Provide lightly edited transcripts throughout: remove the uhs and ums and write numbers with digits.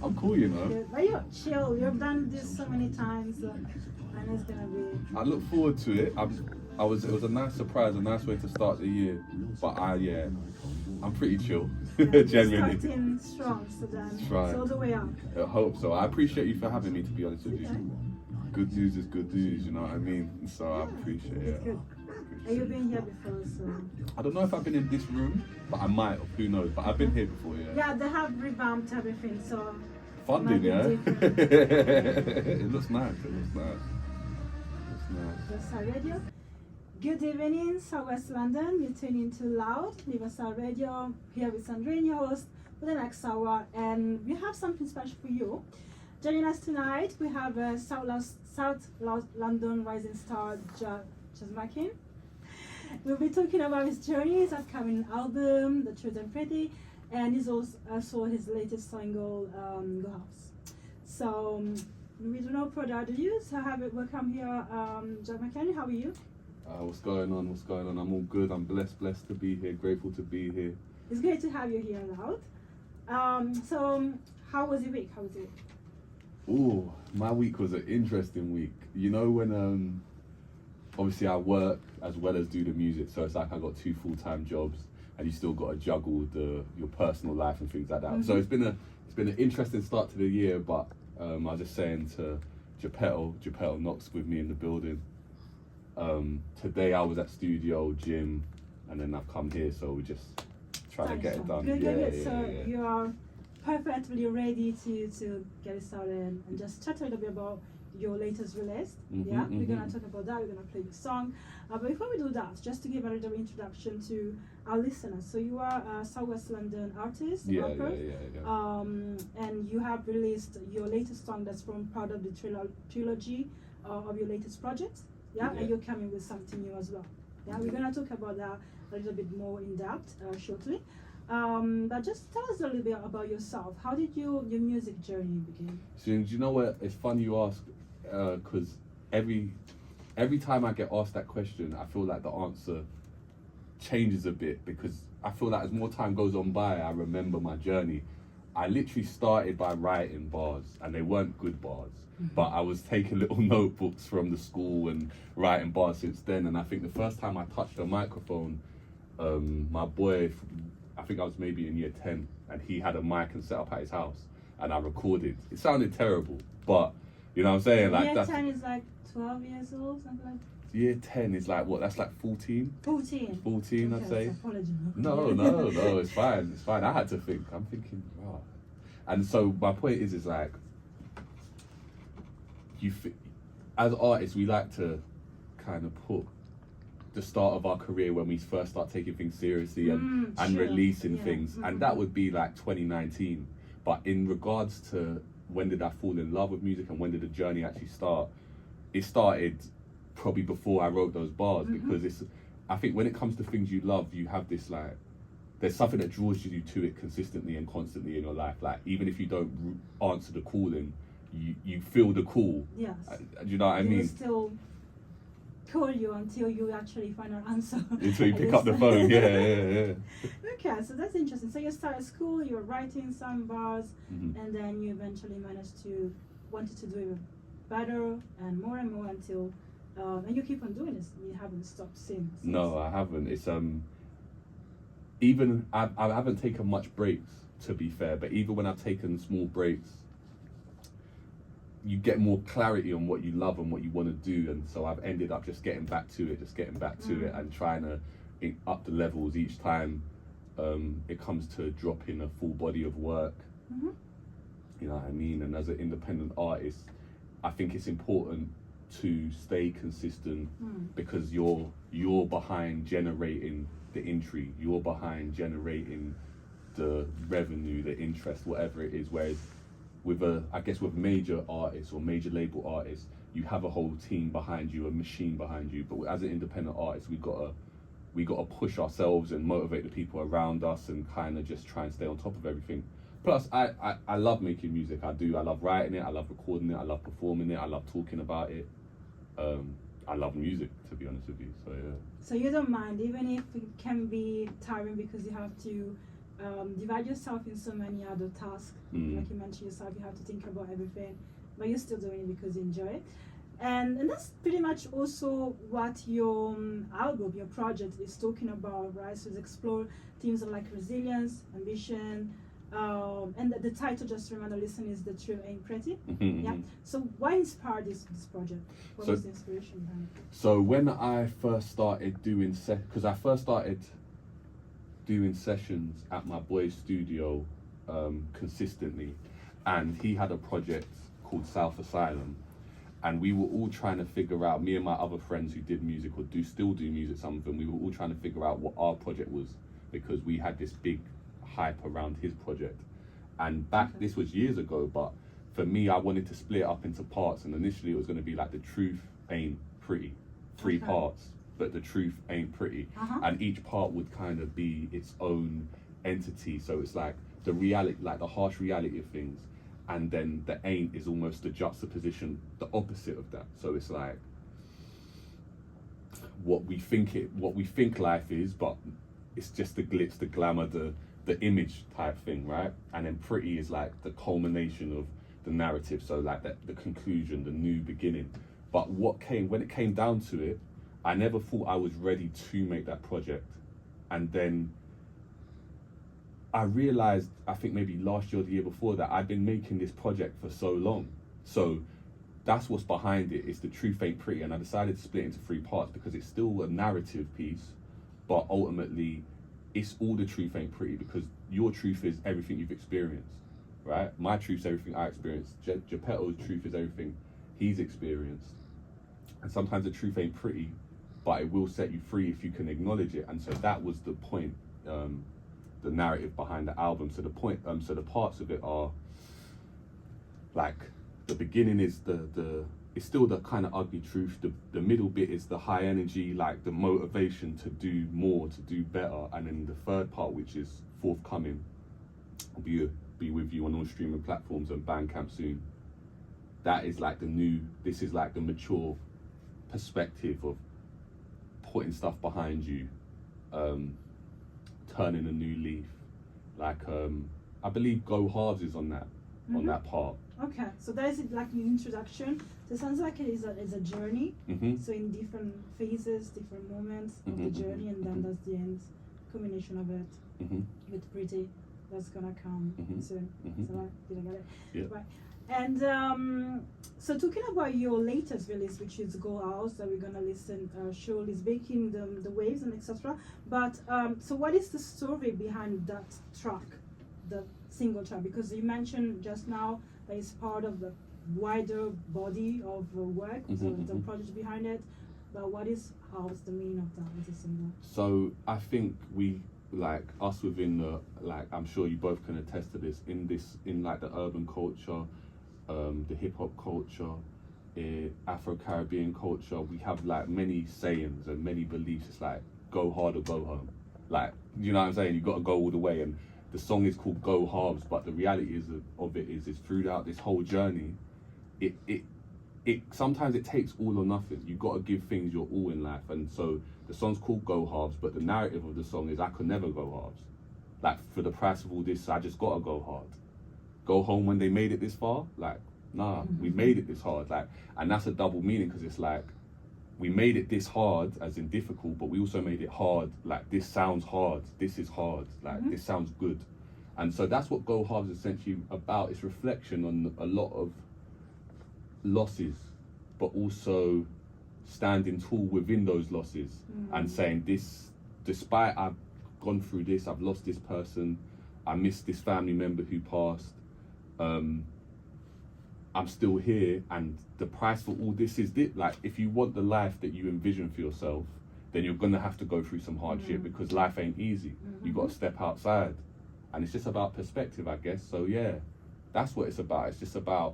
I'm cool, you know. Good. But you're chill. You've done this so many times, and it's gonna be. I look forward to it. It was a nice surprise, a nice way to start the year. But I'm pretty chill, genuinely. Starting strong, so then Right. it's all the way up. I hope so. I appreciate you for having me, to be honest with you. Good news is good news, you know what I mean? So I appreciate it. It's good. And you've been here before, so. I don't know if I've been in this room, but I might have, who knows. But I've been here before, yeah. Yeah, they have revamped everything, so. Funding, yeah? different. It looks nice, it looks nice. Riverside Radio. Good evening, Southwest London. You're tuning into Loud, Riverside Radio, here with Sandrine, your host, for the next hour. And we have something special for you. Joining us tonight, we have South London rising star, Jepeto. We'll be talking about his journey, his upcoming album, The Truth and Pretty, and his also his latest single, Go House. So, we do no further ado, so welcome here, Jepeto. How are you? What's going on? What's going on? I'm all good. I'm blessed to be here. Grateful to be here. It's great to have you here, Loud. So, how was your week? Ooh, my week was an interesting week. You know when obviously I work as well as do the music, so it's like I got 2 full-time jobs, and you still got to juggle your personal life and things like that. Mm-hmm. So it's been an interesting start to the year. But I was just saying to Jepeto Knockz with me in the building. Today I was at studio, gym, and then I've come here, so we're just trying to get it done. Good. So you are perfectly ready to get it started and just chat a little bit about your latest release. We're gonna talk about that. We're gonna play the song. But before we do that, just to give a little introduction to our listeners. So you are a Southwest London artist, rapper. And you have released your latest song that's from part of the trilogy of your latest project. And you're coming with something new as well. We're gonna talk about that a little bit more in depth shortly. But just tell us a little bit about yourself. How did your music journey begin? So, do you know what? It's funny you ask, because every time I get asked that question, I feel like the answer changes a bit, because I feel like as more time goes on by, I remember my journey. I literally started by writing bars, and they weren't good bars. But I was taking little notebooks from the school and writing bars since then. And I think the first time I touched a microphone, my boy, I think I was maybe in year 10, and he had a mic and set up at his house, and I recorded. It sounded terrible, but you know what I'm saying? Like year 10 is like 12 years old, something like that. Year 10 is like what? That's like 14? 14. 14, okay, I'd say. No, it's fine. I had to think. I'm thinking, wow. And so my point is like, as artists, we like to kind of put the start of our career when we first start taking things seriously and releasing things, and that would be like 2019. But in regards to when did I fall in love with music and when did the journey actually start, it started probably before I wrote those bars, because I think when it comes to things you love, you have this like, there's something that draws you to it consistently and constantly in your life. Like even if you don't answer the calling, you feel the call. Yes. Do you know what I mean? Will still call you until you actually find an answer. Until you pick up the phone. Yeah. Okay, so that's interesting. So you started school, you were writing some bars, and then you eventually wanted to do it better and more until, and you keep on doing this. You haven't stopped since. No, I haven't. It's even I haven't taken much breaks, to be fair. But even when I've taken small breaks, you get more clarity on what you love and what you want to do, and so I've ended up just getting back to it, and trying to up the levels each time it comes to dropping a full body of work. You know what I mean? And as an independent artist, I think it's important to stay consistent, because you're behind generating the entry, you're behind generating the revenue, the interest, whatever it is. Whereas with major artists or major label artists, you have a whole team behind you, a machine behind you. But as an independent artist, we gotta push ourselves and motivate the people around us and kind of just try and stay on top of everything. Plus, I love making music. I do. I love writing it. I love recording it. I love performing it. I love talking about it. I love music, to be honest with you. So yeah. So you don't mind, even if it can be tiring because you have to divide yourself in so many other tasks. Like you mentioned yourself, you have to think about everything, but you're still doing it because you enjoy it. And that's pretty much also what your album, your project is talking about, right? So it's explore themes of like resilience, ambition, and the title, just to remind the listeners, is The Truth Ain't Pretty. Yeah. So what inspired this project? What was the inspiration behind it? So when I first started doing because I first started doing sessions at my boy's studio consistently, and he had a project called South Asylum, and we were all trying to figure out, me and my other friends who did music or still do music, some of them, we were all trying to figure out what our project was, because we had this big hype around his project. And this was years ago, but for me, I wanted to split it up into parts, and initially it was going to be like The Truth Ain't Pretty, 3 parts, but The Truth Ain't Pretty, and each part would kind of be its own entity. So it's like the reality, like the harsh reality of things, and then the ain't is almost the juxtaposition, the opposite of that. So it's like what we think life is, but it's just the glitz, the glamour, the image type thing, right? And then pretty is like the culmination of the narrative, so like the conclusion, the new beginning. But when it came down to it, I never thought I was ready to make that project. And then I realized, I think maybe last year or the year before, that I'd been making this project for so long. So that's what's behind it. It's The Truth Ain't Pretty. And I decided to split it into 3 parts because it's still a narrative piece, but ultimately it's all the truth ain't pretty, because your truth is everything you've experienced, right? My truth's everything I experienced. Jepeto's truth is everything he's experienced. And sometimes the truth ain't pretty, but it will set you free if you can acknowledge it. And so that was the point, the narrative behind the album. So the point, so the parts of it are like, the beginning is it's still the kind of ugly truth. The middle bit is the high energy, like the motivation to do more, to do better. And then the third part, which is forthcoming, will be with you on all streaming platforms and Bandcamp soon. That is like this is like the mature perspective of putting stuff behind you, turning a new leaf. Like I believe Go Halves is on that part. Okay, so that is like your introduction. So it sounds like it is a journey. So in different phases, different moments of the journey, and then that's the end combination of it with Pretty. That's gonna come soon. So did I get it? Yeah. Right. And so talking about your latest release, which is Go House, that we're gonna listen surely is making the waves and etc. But so what is the story behind that track, the single track? Because you mentioned just now that it's part of the wider body of work, the project behind it. But how's the meaning of that as a single? So I think we, like us within the, like I'm sure you both can attest to this, in like the urban culture, the hip hop culture, Afro-Caribbean culture, we have like many sayings and many beliefs. It's like go hard or go home. Like, you know what I'm saying? You got to go all the way. And the song is called Go Halves, but the reality of it is throughout this whole journey, it sometimes it takes all or nothing. You got to give things your all in life. And so the song's called Go Halves, but the narrative of the song is I could never go halves. Like, for the price of all this, I just got to go hard. Go home when they made it this far? Like, nah, we made it this hard. Like, and that's a double meaning, because it's like, we made it this hard, as in difficult, but we also made it hard. Like, this sounds hard. This is hard. Like, this sounds good. And so that's what Go Halves is essentially about. It's reflection on a lot of losses, but also standing tall within those losses and saying, this, despite I've gone through this, I've lost this person, I missed this family member who passed, I'm still here, and the price for all this is this. Like, if you want the life that you envision for yourself, then you're gonna have to go through some hardship, because life ain't easy. You got to step outside, and it's just about perspective, I guess. So yeah, that's what it's about. It's just about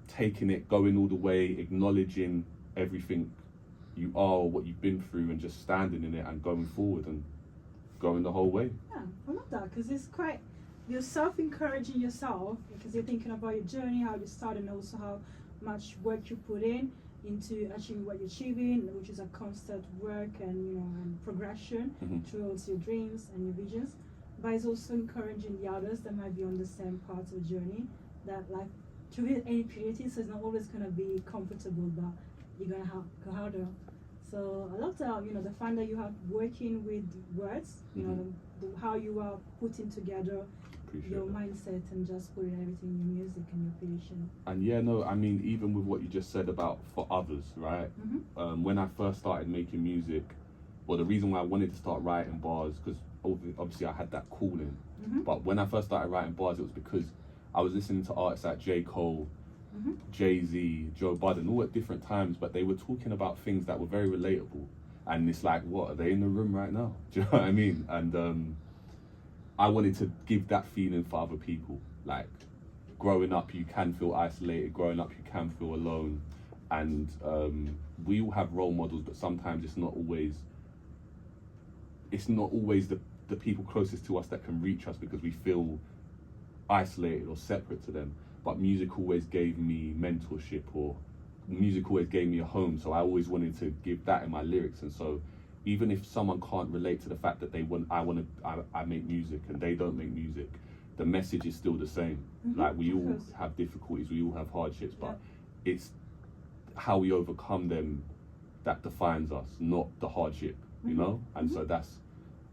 taking it, going all the way, acknowledging everything you are, what you've been through, and just standing in it and going forward and going the whole way. Yeah, I love that, because it's quite, you're self-encouraging yourself, because you're thinking about your journey, how you started, and also how much work you put into achieving what you're achieving, which is a constant work and and progression towards your dreams and your visions. but it's also encouraging the others that might be on the same part of the journey, that like to reach any purity, so it's not always gonna be comfortable, but you're gonna have go harder. So I love the the fun that you have working with words, how you are putting together Appreciate your that. mindset and just putting everything in your music and your creation. And yeah, no, I mean, even with what you just said about for others, right? When I first started making music, well, the reason why I wanted to start writing bars, because obviously I had that calling, but when I first started writing bars, it was because I was listening to artists like J. Cole, Jay-Z, Joe Budden, all at different times, but they were talking about things that were very relatable. And it's like, what, are they in the room right now? Do you know what I mean? And I wanted to give that feeling for other people. Like, growing up, you can feel isolated. Growing up, you can feel alone. And we all have role models, but sometimes it's not always the people closest to us that can reach us because we feel isolated or separate to them. But music always gave me mentorship, or music always gave me a home. So I always wanted to give that in my lyrics. And so even if someone can't relate to the fact that I make music and they don't make music, the message is still the same. Like, we all have difficulties, we all have hardships, but it's how we overcome them that defines us, not the hardship, you know? And so that's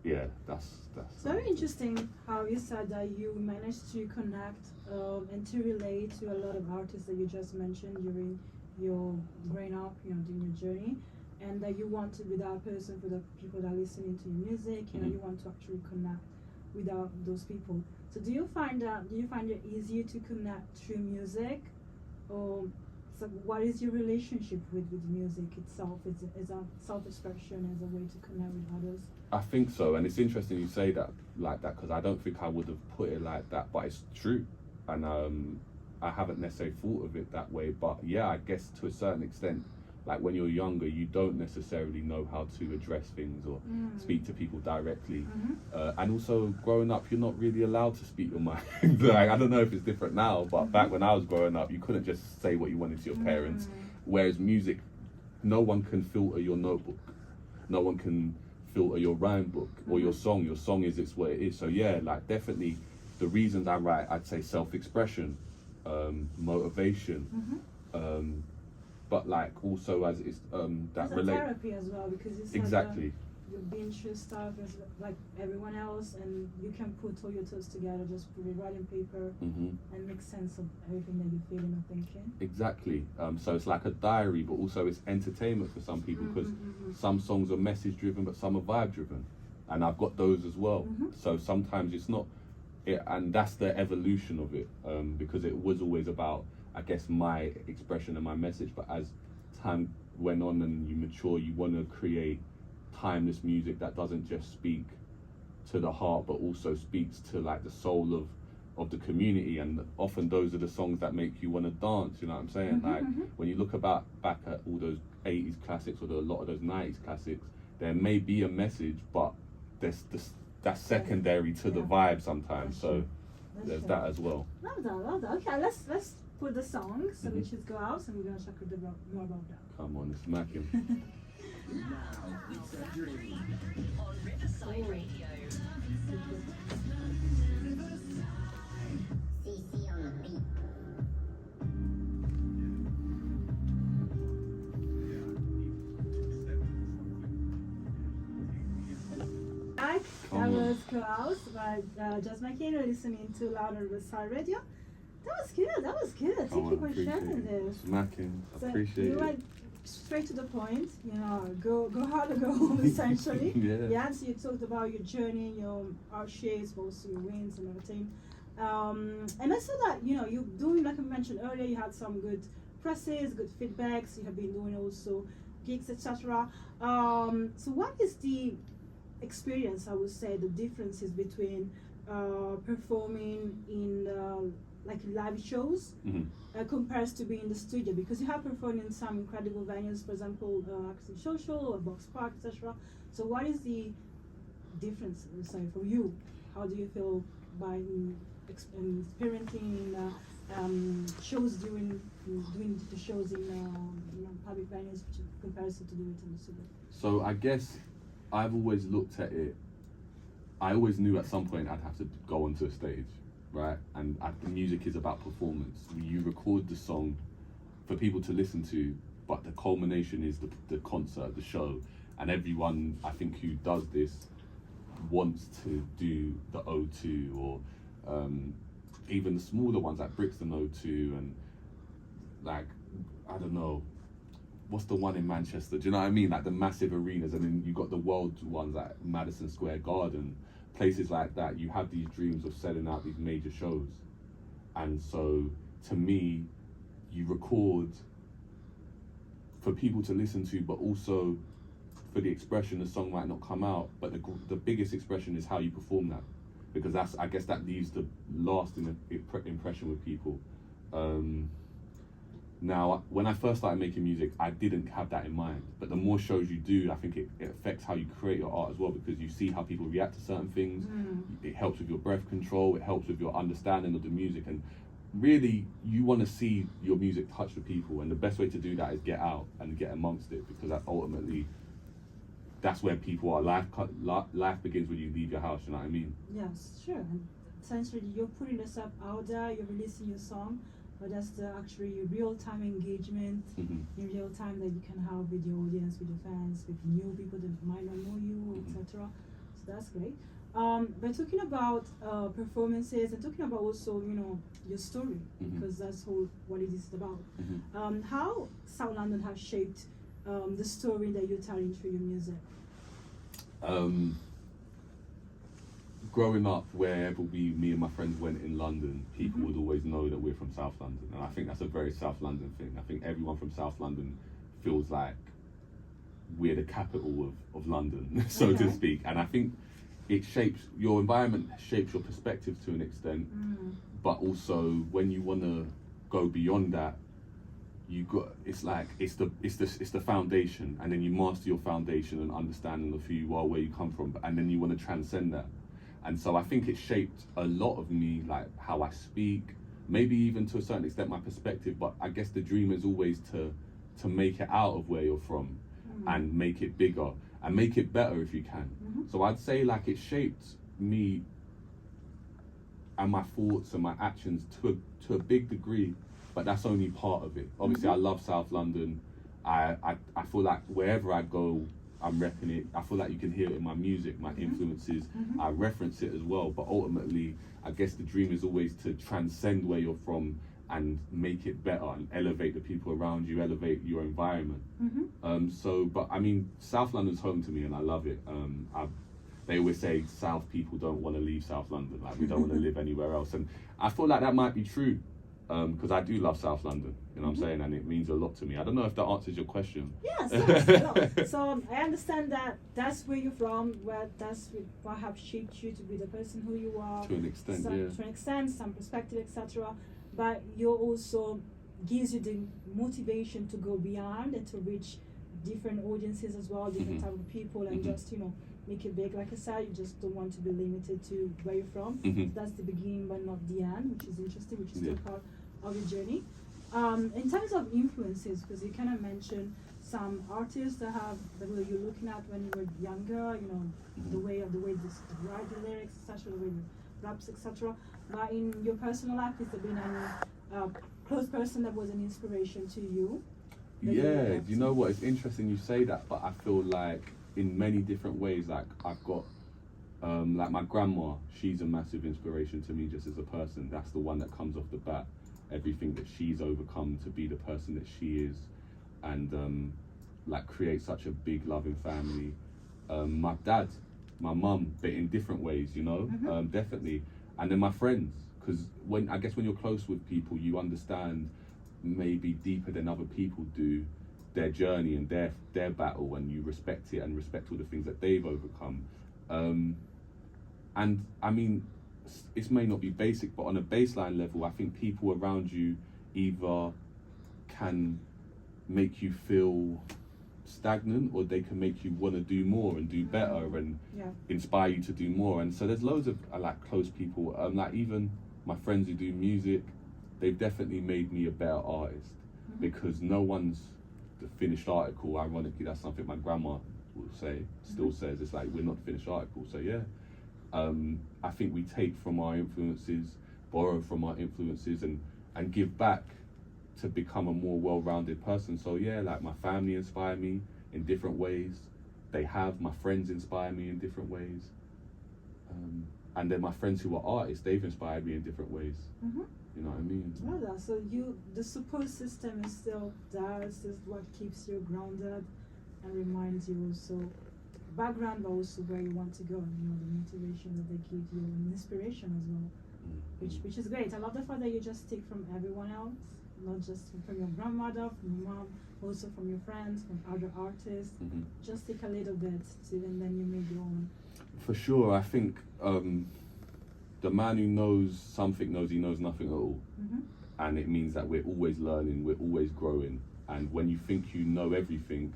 It's very interesting how you said that you managed to connect and to relate to a lot of artists that you just mentioned during your growing up, during your journey, and that you want to be that person for the people that are listening to your music, you want to actually connect with those people. So do you find it easier to connect through music, or so what is your relationship with music itself? Is a self-expression, as a way to connect with others? I think so, and it's interesting you say that like that, because I don't think I would have put it like that, but it's true, and I haven't necessarily thought of it that way, but yeah, I guess to a certain extent, like when you're younger, you don't necessarily know how to address things or speak to people directly, and also growing up, you're not really allowed to speak your mind. Like, I don't know if it's different now, but back when I was growing up, you couldn't just say what you wanted to your parents, whereas music, no one can filter your notebook, no one can filter your rhyme book or your song. Your song is what it is. So yeah, like definitely the reasons I write, I'd say self-expression, motivation, but like also as it's that relate therapy as well, because it's exactly like you've been through stuff as like everyone else, and you can put all your thoughts together, just put it right in paper and make sense of everything that you're feeling or thinking. Exactly. So it's like a diary, but also it's entertainment for some people, because some songs are message driven, but some are vibe driven, and I've got those as well. So sometimes it's not it, and that's the evolution of it, because it was always about, I guess, my expression and my message, but as time went on and you mature, you want to create timeless music that doesn't just speak to the heart, but also speaks to like the soul of the community. And often those are the songs that make you want to dance, you know what I'm saying? Like when you look back at all those 80s classics, or a lot of those 90s classics, there may be a message, but there's that's secondary to the vibe sometimes. So there's that as well. Love that. Okay, let's put the song, so we should go out, and we're gonna talk more about that. Come on, it's smacking. Now it's a dream on Riverside Radio. CC on the beat. That was Klaus by Just Making, listening to Loud on Riverside Radio. That was good. Thank you for sharing this. Smacking. So Appreciate you it. went straight to the point, go hard or go home, essentially. Yeah. So you talked about your journey, your hardships, but also your wins and everything. And I saw that, you're doing, like I mentioned earlier, you had some good presses, good feedbacks, you have been doing also gigs, etc. So what is the experience, I would say, the differences between performing in like live shows compares to being in the studio? Because you have performed in some incredible venues, for example, Access Social or Box Park, etc. So what is the difference, for you? How do you feel by experiencing shows doing the shows in public venues in comparison to doing it in the studio? So I guess I've always looked at it I always knew at some point I'd have to go onto a stage, right? And the music is about performance. You record the song for people to listen to, but the culmination is the concert, the show. And everyone, I think, who does this wants to do the O2 or even the smaller ones like Brixton O2 and like, I don't know, what's the one in Manchester? Do you know what I mean? Like the massive arenas, and then you got the world ones like Madison Square Garden, places like that. You have these dreams of selling out these major shows. And so to me, you record for people to listen to, but also for the expression. The song might not come out, but the biggest expression is how you perform that, because I guess that leaves the lasting impression with people. Now, when I first started making music, I didn't have that in mind. But the more shows you do, I think it affects how you create your art as well, because you see how people react to certain things. It helps with your breath control. It helps with your understanding of the music. And really, you want to see your music touch the people. And the best way to do that is get out and get amongst it, because that's where people are. Life begins when you leave your house, you know what I mean? Yes, sure. And essentially, you're putting yourself out there, you're releasing your song, but that's the actually real-time engagement in real time that you can have with your audience, with your fans, with new people that might not know you, etc. So that's great. But talking about performances and talking about also, your story, because that's what it is about. How South London has shaped the story that you're telling through your music? Growing up, wherever me and my friends went in London, people would always know that we're from South London, and I think that's a very South London thing. I think everyone from South London feels like we're the capital of London, so to speak. And I think it shapes your environment, shapes your perspective to an extent, but also when you want to go beyond that, it's the foundation, and then you master your foundation and understanding of who you are, where you come from, and then you want to transcend that. And so I think it shaped a lot of me, like how I speak, maybe even to a certain extent my perspective. But I guess the dream is always to make it out of where you're from and make it bigger and make it better if you can. So I'd say like it shaped me and my thoughts and my actions to a big degree, but that's only part of it. Obviously I love South London. I feel like wherever I go, I'm repping it. I feel like you can hear it in my music, my influences. I reference it as well. But ultimately, I guess the dream is always to transcend where you're from and make it better and elevate the people around you, elevate your environment. But I mean, South London's home to me and I love it. They always say South people don't want to leave South London, like we don't want to live anywhere else. And I feel like that might be true, because I do love South London, you know what I'm saying? And it means a lot to me. I don't know if that answers your question. Yes, no. So I understand that that's where you're from, that's what have shaped you to be the person who you are. To an extent, To an extent, some perspective, etc. But you also gives you the motivation to go beyond and to reach different audiences as well, different type of people, and just, make it big. Like I said, you just don't want to be limited to where you're from. So that's the beginning but not the end, which is interesting, which is still part of your journey. In terms of influences, because you kind of mentioned some artists that you're looking at when you were younger, the way they write the lyrics, etc., the way they raps, etc. But in your personal life, has there been any close person that was an inspiration to you? Yeah, you know what? It's interesting you say that, but I feel like in many different ways, like I've got, like my grandma, she's a massive inspiration to me just as a person. That's the one that comes off the bat. Everything that she's overcome to be the person that she is, and like create such a big loving family. My dad, my mum, but in different ways, definitely. And then my friends, because when you're close with people, you understand maybe deeper than other people do their journey and their battle, and you respect it and respect all the things that they've overcome. And I mean, it may not be basic, but on a baseline level, I think people around you either can make you feel stagnant, or they can make you want to do more and do better and inspire you to do more. And so there's loads of like close people, like even my friends who do music, they've definitely made me a better artist, because no one's the finished article. Ironically, that's something my grandma will say, still says. It's like, we're not the finished article. So yeah, I think we take from our influences, borrow from our influences, and give back to become a more well-rounded person. So yeah, like my family inspire me in different ways. My friends inspire me in different ways. And then my friends who are artists, they've inspired me in different ways. Mm-hmm. You know what I mean? Well, that. So the support system is still there. It's just what keeps you grounded and reminds you also background, but also where you want to go. And the motivation that they give you and inspiration as well, which is great. I love the fact that you just take from everyone else, not just from your grandmother, from your mom, also from your friends, from other artists. Mm-hmm. Just take a little bit and then you make your own. For sure, I think the man who knows something knows he knows nothing at all. Mm-hmm. And it means that we're always learning, we're always growing. And when you think you know everything,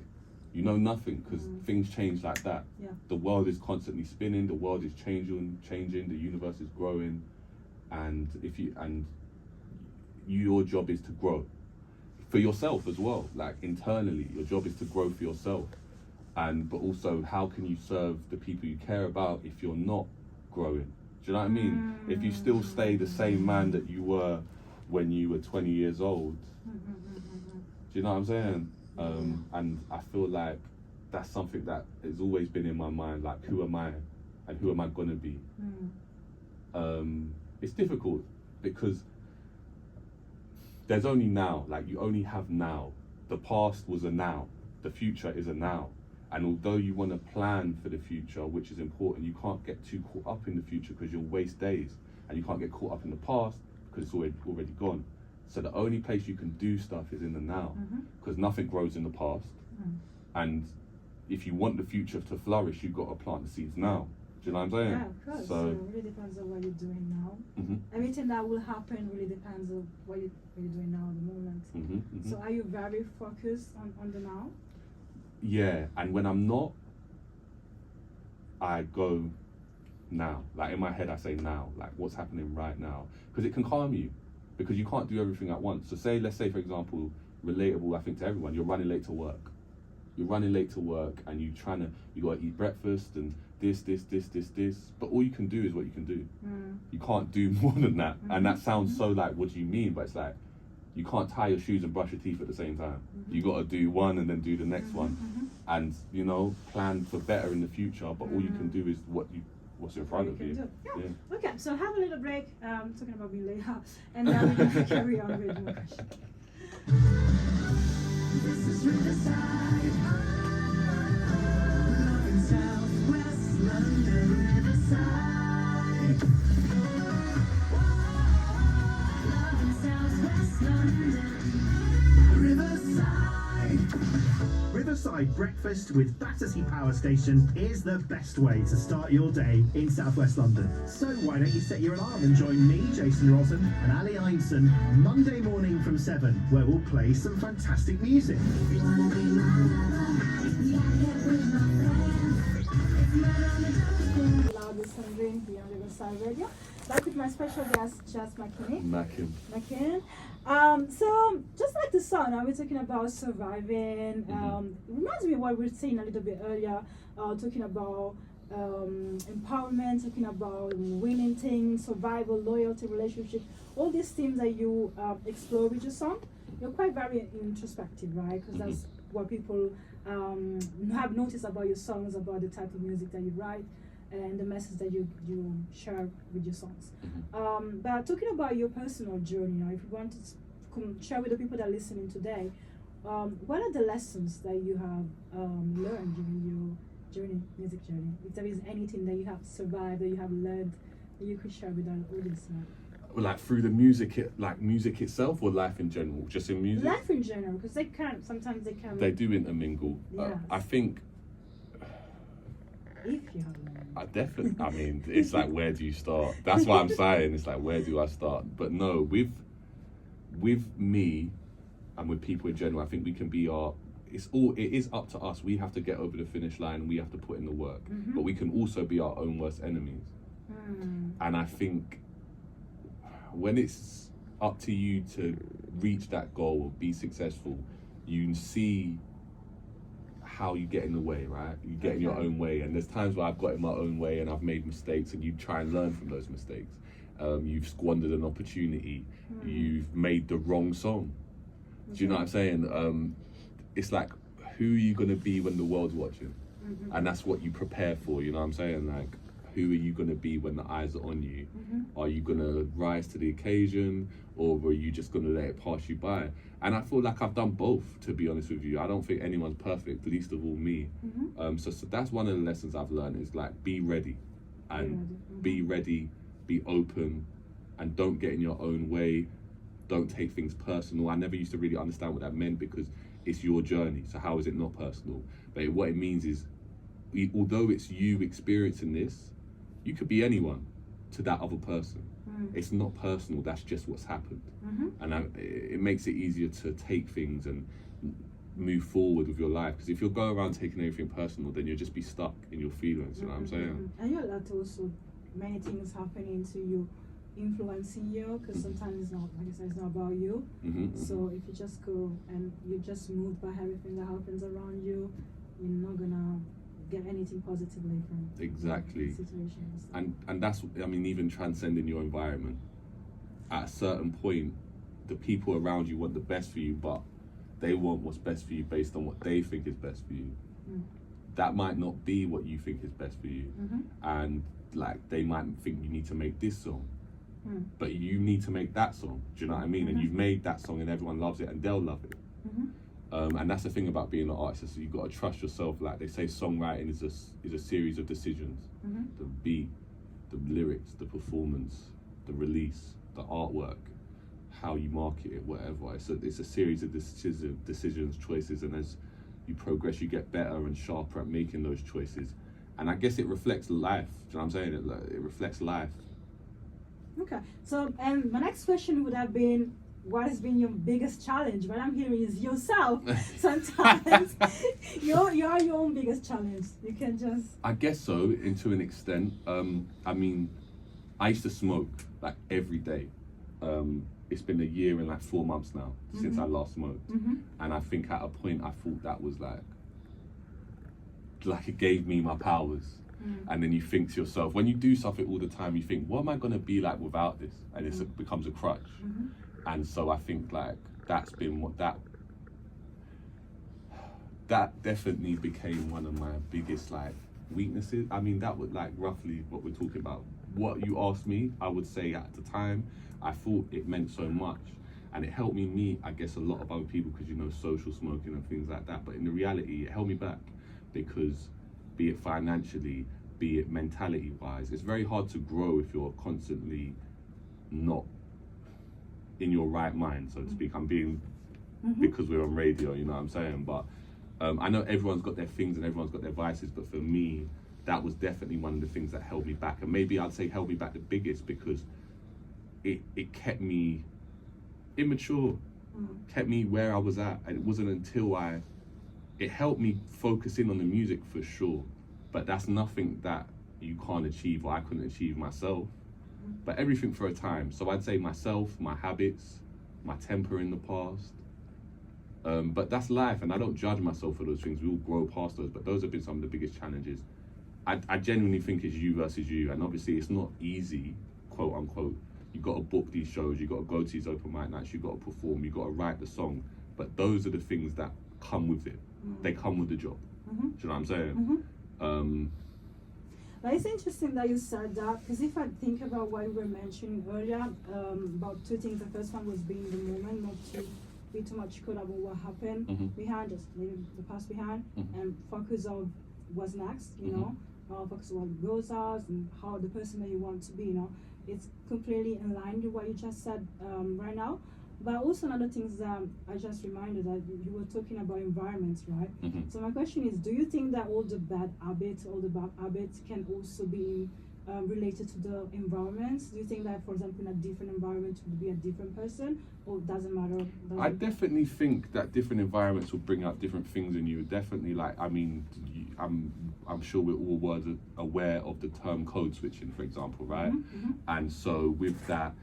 you know nothing, because things change like that. Yeah. The world is constantly spinning, the world is changing, the universe is growing, and your job is to grow for yourself as well. Like internally, your job is to grow for yourself, but also how can you serve the people you care about if you're not growing? Do you know what I mean? If you still stay the same man that you were when you were 20 years old, do you know what I'm saying? And I feel like that's something that has always been in my mind, like who am I and who am I gonna be? It's difficult because there's only now, like you only have now. The past was a now, the future is a now. And although you want to plan for the future, which is important, you can't get too caught up in the future because you'll waste days. And you can't get caught up in the past because it's already gone. So the only place you can do stuff is in the now, because nothing grows in the past. And if you want the future to flourish, you've got to plant the seeds now. Do you know what I'm saying? Yeah, of course. So it really depends on what you're doing now. Everything that will happen really depends on what you're doing now at the moment. So are you very focused on the now? Yeah, and when I'm not, I go now. Like in my head, I say now, like what's happening right now, because it can calm you, because you can't do everything at once. So let's say for example, relatable, I think to everyone, you're running late to work. You're running late to work, and you got to eat breakfast and this, but all you can do is what you can do. You can't do more than that. And that sounds so like, what do you mean? But it's like, you can't tie your shoes and brush your teeth at the same time. You got to do one and then do the next one, and plan for better in the future. But all you can do is what's in front of you. Yeah. Okay, so have a little break. Talking about being late, and then we're gonna carry on with more questions. This is Riverside. Love in Southwest London, Riverside. Love in Southwest London, Riverside. Riverside Breakfast with Battersea Power Station is the best way to start your day in Southwest London. So why don't you set your alarm and join me, Jason Rosen, and Ali Einson Monday morning from 7, where we'll play some fantastic music. Loudest and Green beyond Riverside Radio. Back with my special guest, Jess McKinnon. So just like the song, we're talking about surviving. Reminds me of what we were saying a little bit earlier, talking about empowerment, talking about winning things, survival, loyalty, relationship, all these themes that you explore with your song. You're quite very introspective, right? Because that's what people have noticed about your songs, about the type of music that you write, and the message that you share with your songs. But talking about your personal journey, if you want to share with the people that are listening today, what are the lessons that you have learned during your music journey? If there is anything that you have survived, that you have learned, that you could share with our audience now. Like through the music itself, or life in general, just in music? Life in general, because sometimes they can. They do intermingle. Yes. I think. If you have learned. I definitely. I mean, it's like, where do you start? That's what I'm saying. It's like, where do I start? But no, with me, and with people in general, I think we can be it is up to us. We have to get over the finish line. We have to put in the work. But we can also be our own worst enemies. And I think when it's up to you to reach that goal or be successful, you see how you get in the way, right? You get in your own way, and there's times where I've got in my own way and I've made mistakes, and you try and learn from those mistakes. You've squandered an opportunity. You've made the wrong song. Do you know what I'm saying? It's like, who are you gonna be when the world's watching? And that's what you prepare for. You know what I'm saying? Like, who are you gonna be when the eyes are on you? Are you gonna rise to the occasion, or are you just gonna let it pass you by? And I feel like I've done both, to be honest with you. I don't think anyone's perfect, least of all me. So that's one of the lessons I've learned, is like, be ready, and be ready, be open, and don't get in your own way. Don't take things personal. I never used to really understand what that meant, because it's your journey, so how is it not personal? But what it means is, although it's you experiencing this, you could be anyone to that other person. It's not personal, that's just what's happened. And it makes it easier to take things and move forward with your life, because if you'll go around taking everything personal, then you'll just be stuck in your feelings. You know what I'm saying? And you're allowed to also, many things happening to you, influencing you, because sometimes it's not, like I said, it's not about you. So if you just go and you're just moved by everything that happens around you, you're not gonna get anything positively from exactly situations. And that's, I mean, even transcending your environment. At a certain point, the people around you want the best for you, but they want what's best for you based on what they think is best for you. That might not be what you think is best for you. And like, they might think you need to make this song, but you need to make that song. Do you know what I mean? And you've made that song and everyone loves it, and they'll love it. And that's the thing about being an artist, is you've got to trust yourself. Like they say, songwriting is a series of decisions. The beat, the lyrics, the performance, the release, the artwork, how you market it, whatever. It's a series of decisions, choices, and as you progress, you get better and sharper at making those choices. And I guess it reflects life. Do you know what I'm saying? It reflects life. Okay, so my next question would have been, what has been your biggest challenge? What I'm hearing is yourself. Sometimes you are your own biggest challenge. You can just... I guess so, to an extent. I mean, I used to smoke like every day. It's been a year and like 4 months now since I last smoked. And I think at a point I thought that was like it gave me my powers. And then you think to yourself, when you do something all the time, you think, what am I gonna be like without this? And it becomes a crutch. And so I think like that's been what that definitely became one of my biggest like weaknesses. I mean, that would like roughly what we're talking about. What you asked me, I would say at the time, I thought it meant so much. And it helped me meet, I guess, a lot of other people, because, you know, social smoking and things like that. But in the reality, it held me back, because be it financially, be it mentality wise, it's very hard to grow if you're constantly not in your right mind, so to speak. I'm being, because we're on radio, you know what I'm saying? But I know everyone's got their things and everyone's got their vices, but for me, that was definitely one of the things that held me back. And maybe I'd say held me back the biggest, because it kept me immature, kept me where I was at. And it wasn't until it helped me focus in on the music for sure, but that's nothing that you can't achieve, or I couldn't achieve myself. But everything for a time. So I'd say myself, my habits, my temper in the past. But that's life, and I don't judge myself for those things. We all grow past those, but those have been some of the biggest challenges. I genuinely think it's you versus you, and obviously it's not easy, quote unquote. You got to book these shows, you got to go to these open mic nights, you got to perform, you got to write the song. But those are the things that come with it. They come with the job. Do you know what I'm saying? But it's interesting that you said that, because if I think about what you were mentioning earlier, about two things. The first one was being in the moment, not to be too much caught up on what happened behind, just leaving the past behind, and focus on what's next, you know, focus on what the goals are and how the person that you want to be, you know. It's completely in line with what you just said right now. But also another thing that I just reminded that you were talking about environments, right? So my question is, do you think that all the bad habits, all the bad habits can also be related to the environments? Do you think that, for example, in a different environment would be a different person, or doesn't matter? I definitely think that different environments will bring out different things in you. Definitely, like, I mean, I'm sure we're all aware of the term code switching, for example, right? And so with that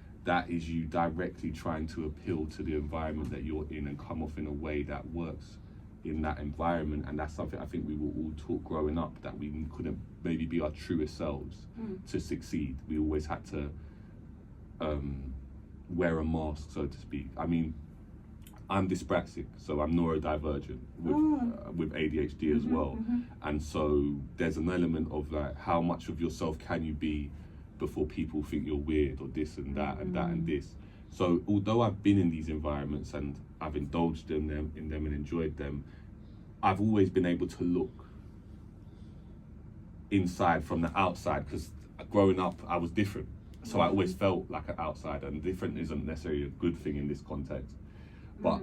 is you directly trying to appeal to the environment that you're in and come off in a way that works in that environment, and that's something I think we were all taught growing up, that we couldn't maybe be our truest selves to succeed. We always had to wear a mask, so to speak. I mean, I'm dyspraxic, so I'm neurodivergent with ADHD as well, and so there's an element of like, how much of yourself can you be before people think you're weird, or this and that and that and this. So although I've been in these environments and I've indulged in them and enjoyed them, I've always been able to look inside from the outside, because growing up I was different, so I always felt like an outsider, and different isn't necessarily a good thing in this context. But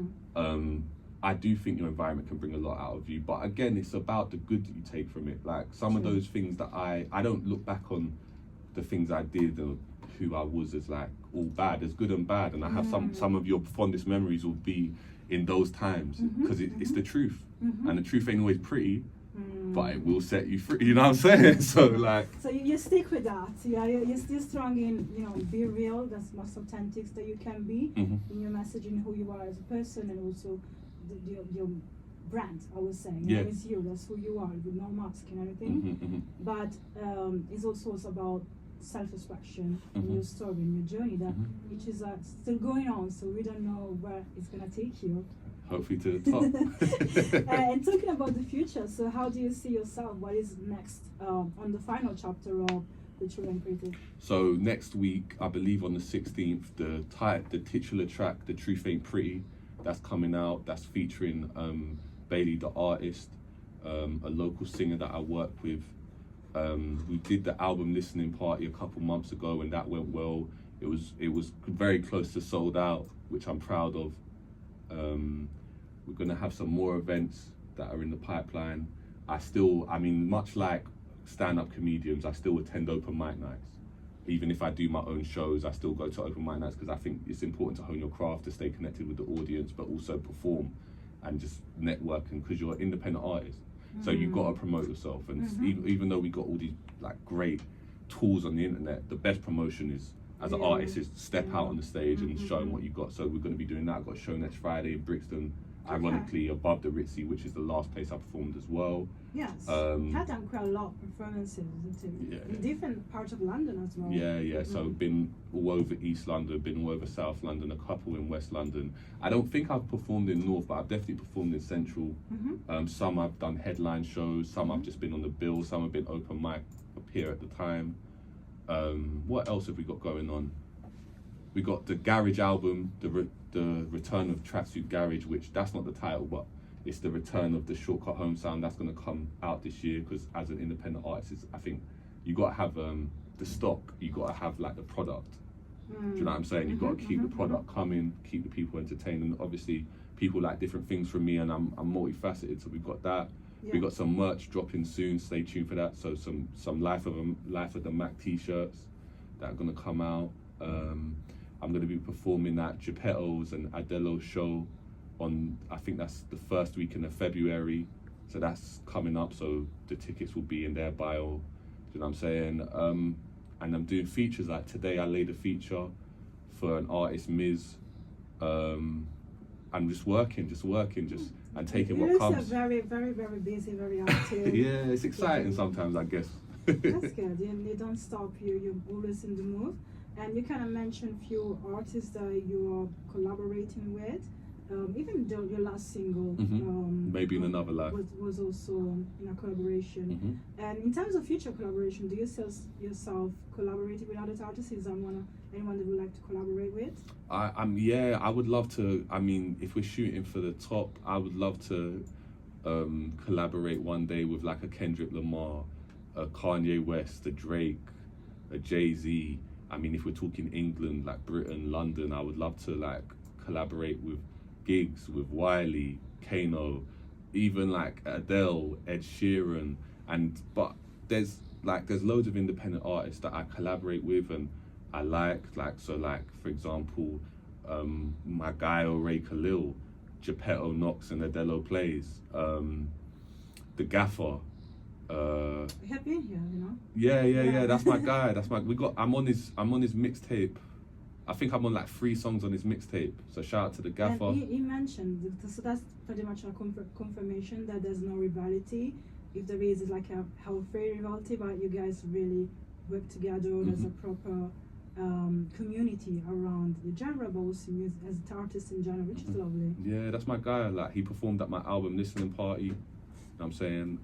I do think your environment can bring a lot out of you. But again, it's about the good that you take from it. Like some of those things that I don't look back on the things I did or who I was as like all bad. There's good and bad, and I have some of your fondest memories will be in those times, because it's the truth, and the truth ain't always pretty, but it will set you free. You know what I'm saying? So like. So you stick with that. Yeah, you're still strong in, you know, be real. That's most authentic that you can be in your messaging, who you are as a person, and also your brand. I was saying, yeah, it's you. That's who you are, with no mask and everything. But it's also about self-expression in your story, in your journey, that which is still going on. So we don't know where it's gonna take you. Hopefully to the top. And talking about the future, so how do you see yourself? What is next on the final chapter of the True and Creative? So next week, I believe on the 16th, the titular track, The Truth Ain't Pretty, that's coming out. That's featuring Bailey, the artist, a local singer that I work with. We did the album listening party a couple months ago, and that went well. It was very close to sold out, which I'm proud of. We're gonna have some more events that are in the pipeline. I mean, much like stand-up comedians, I still attend open mic nights. Even if I do my own shows, I still go to open mic nights, because I think it's important to hone your craft, to stay connected with the audience, but also perform and just networking, because you're an independent artist. So you've got to promote yourself, and even though we got all these like great tools on the internet, the best promotion is, as an artist, is step out on the stage and show them what you got. So we're going to be doing that. I've got a show next Friday in Brixton, ironically above the Ritzy, which is the last place I performed as well. Yes, had done quite a lot of performances in different parts of London as well. Yeah. So been all over East London, been all over South London, a couple in West London. I don't think I've performed in North, but I've definitely performed in Central. Some I've done headline shows, some I've just been on the bill, some have been open mic up here at the time. What else have we got going on? We got the Garage album, the return of Tracksuit Garage, which that's not the title, but it's the return of the Shortcut Home sound. That's going to come out this year, because as an independent artist, I think you got to have the stock, you got to have like the product. Do you know what I'm saying? You've got to keep the product coming, keep the people entertained, and obviously people like different things from me, and I'm multifaceted, so we've got that. We got some merch dropping soon. Stay tuned for that. So some Life of the Mac t-shirts that are gonna come out. I'm gonna be performing at Jepeto's and Adelo's show on, I think that's the first weekend of February. So that's coming up. So the tickets will be in their bio. Do you know what I'm saying? And I'm doing features. Like today, I laid a feature for an artist, Miz. I'm just working, and taking what comes. You're very, very, very busy, very active. Yeah, it's exciting sometimes, I guess. That's good. You don't stop. You're always in the move. And you kind of mentioned a few artists that you are collaborating with. Even your last single, Maybe in Another Life, was also in a collaboration. And in terms of future collaboration, do you see yourself collaborating with other artists? Is anyone that would like to collaborate with? I would love to. I mean, if we're shooting for the top, I would love to collaborate one day with like a Kendrick Lamar, a Kanye West, a Drake, a Jay-Z. I mean, if we're talking England, like Britain, London, I would love to like collaborate with Gigs, with Wiley, Kano, even like Adele, Ed Sheeran, but there's loads of independent artists that I collaborate with and I like for example, my guy Ray Khalil, Jepeto, Knockz and Adelo Plays, the Gaffer. Have been here, you know. Yeah. That's my guy. I'm on his mixtape I think I'm on like 3 songs on his mixtape. So shout out to the gaffer. And he mentioned, so that's pretty much a confirmation that there's no rivalry. If there is, it's like a healthy rivalry, but you guys really work together. There's a proper community around the genre, but also music as an artist in general, which is lovely. Yeah, that's my guy. Like, he performed at my album listening party. You know what I'm saying?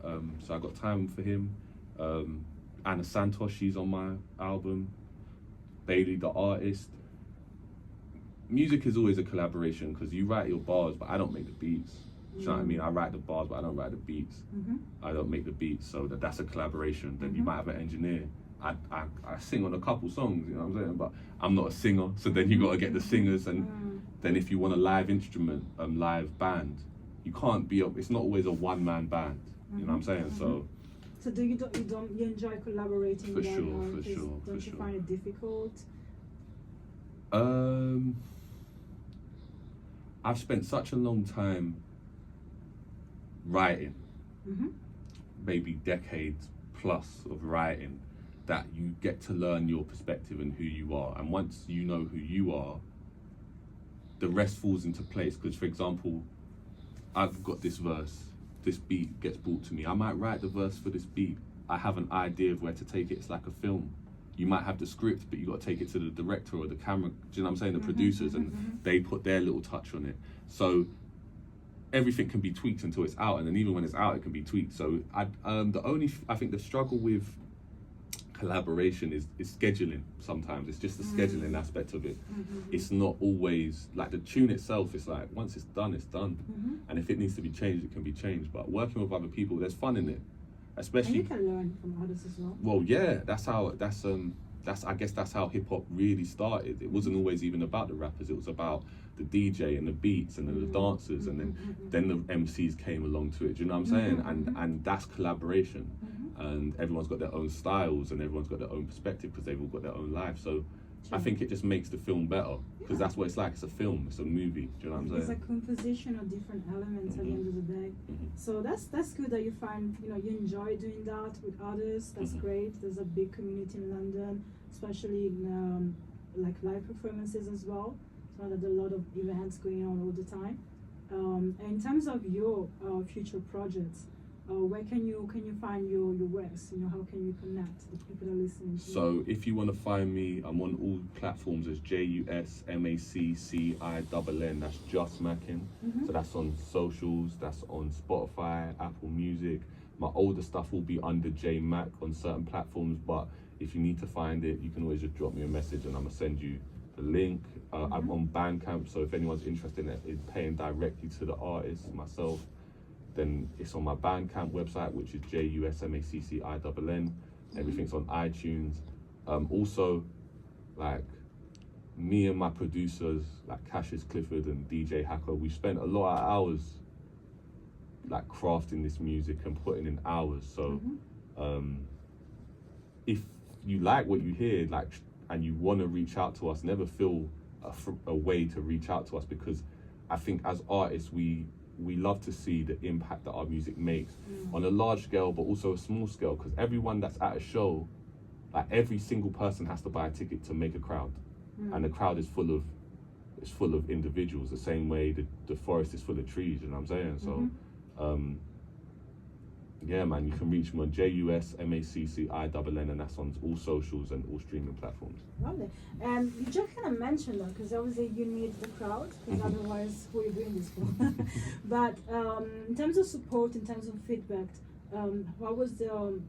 So I got time for him. Anna Santos, she's on my album. Bailey, the artist. Music is always a collaboration because you write your bars, but I don't make the beats. You know what I mean? I write the bars, but I don't write the beats. I don't make the beats, so that's a collaboration. Then you might have an engineer. I sing on a couple songs, you know what I'm saying? But I'm not a singer, so then you got to get the singers. And then if you want a live instrument, live band, you can't be. It's not always a one-man band. You know what I'm saying? So do you enjoy collaborating? For sure. Don't you find it difficult? I've spent such a long time writing, maybe decades plus of writing, that you get to learn your perspective and who you are. And once you know who you are, the rest falls into place. Because, for example, I've got this verse, this beat gets brought to me. I might write the verse for this beat. I have an idea of where to take it. It's like a film. You might have the script, but you got to take it to the director or the camera, do you know what I'm saying, the producers, and they put their little touch on it. So everything can be tweaked until it's out, and then even when it's out, it can be tweaked. So I think the struggle with collaboration is scheduling. Sometimes it's just the scheduling aspect of it. It's not always like the tune itself. It's like once it's done, and if it needs to be changed, it can be changed. But working with other people, there's fun in it, especially. And you can learn from others as well. Well, yeah, I guess that's how hip hop really started. It wasn't always even about the rappers. It was about the DJ and the beats and then the dancers, and then the MCs came along to it. Do you know what I'm saying? And that's collaboration. And everyone's got their own styles and everyone's got their own perspective because they've all got their own life. So I think it just makes the film better because that's what it's like. It's a film. It's a movie. Do you know what I'm saying? It's a composition of different elements at the end of the day. So that's good that you find, you enjoy doing that with others. That's great. There's a big community in London, especially in like live performances as well. So there's a lot of events going on all the time. And in terms of your future projects, where can you find your works? How can you connect with people that are listening to you? So if you want to find me, I'm on all platforms as JUSMACCINN. That's Just Mackin. So that's on socials, that's on Spotify, Apple Music. My older stuff will be under J Mac on certain platforms, but if you need to find it, you can always just drop me a message and I'm gonna send you the link. I'm on Bandcamp, so if anyone's interested in paying directly to the artist, myself, then it's on my Bandcamp website, which is JUSMACCINN. Everything's on iTunes. Also, like, me and my producers, like Cassius Clifford and DJ Hacker, we spent a lot of hours like crafting this music and putting in hours. So if you like what you hear, like, and you want to reach out to us, never feel a way to reach out to us, because I think as artists, we love to see the impact that our music makes on a large scale, but also a small scale, because everyone that's at a show, like every single person has to buy a ticket to make a crowd, and the crowd is full of individuals, the same way the forest is full of trees, you know what I'm saying? So yeah, man, you can reach me on JUSMACCINN, and that's on all socials and all streaming platforms. Lovely. And you just kind of mentioned that, because obviously you need the crowd, because otherwise who are you doing this for? But in terms of support, in terms of feedback, what was the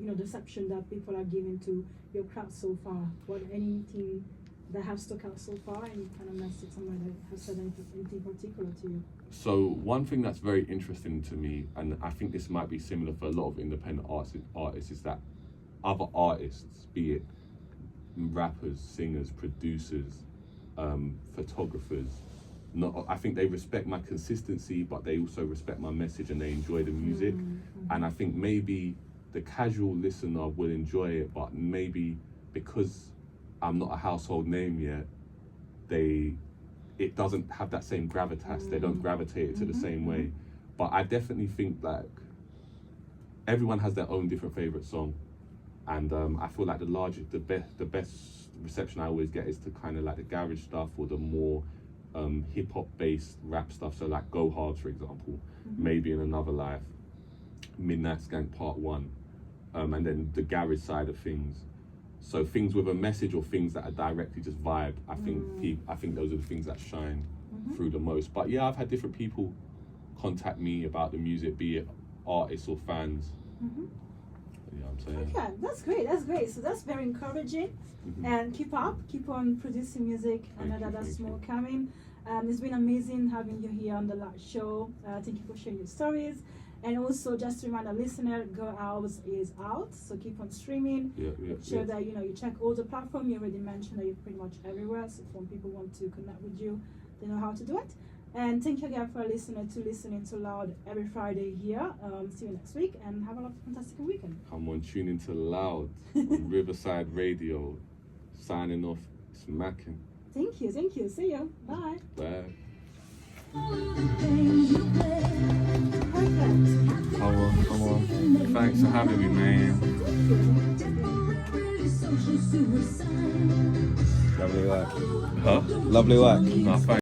reception that people are giving to your crowd so far? Anything that have stuck out so far, and kind of message somewhere that have said anything particular to you? So one thing that's very interesting to me, and I think this might be similar for a lot of independent artists, is that other artists, be it rappers, singers, producers, photographers, I think they respect my consistency, but they also respect my message and they enjoy the music. And I think maybe the casual listener will enjoy it, but maybe because I'm not a household name yet, it doesn't have that same gravitas. They don't gravitate to the same way. But I definitely think like everyone has their own different favorite song, And I feel like the best reception I always get is to kind of like the garage stuff or the more hip hop based rap stuff. So like Go Hard, for example, Maybe in Another Life, Midnight Skank Part 1, and then the garage side of things. So things with a message or things that are directly just vibe. I think those are the things that shine through the most. But yeah, I've had different people contact me about the music, be it artists or fans. You know what I'm saying? Okay, that's great. So that's very encouraging. And keep on producing music. I know that's more coming. It's been amazing having you here on the live show. Thank you for sharing your stories. And also, just to remind our listener, Go House is out, so keep on streaming. Make sure that you check all the platforms. You already mentioned that you're pretty much everywhere, so when people want to connect with you, they know how to do it. And thank you again for listening to Loud every Friday here. See you next week, and have a fantastic weekend. Come on, tune into Loud on Riverside Radio. Signing off, smacking. Thank you. See you. Bye. Bye. Perfect. Come on. Thanks for having me, man. Lovely work. Huh? Lovely work. No, thanks.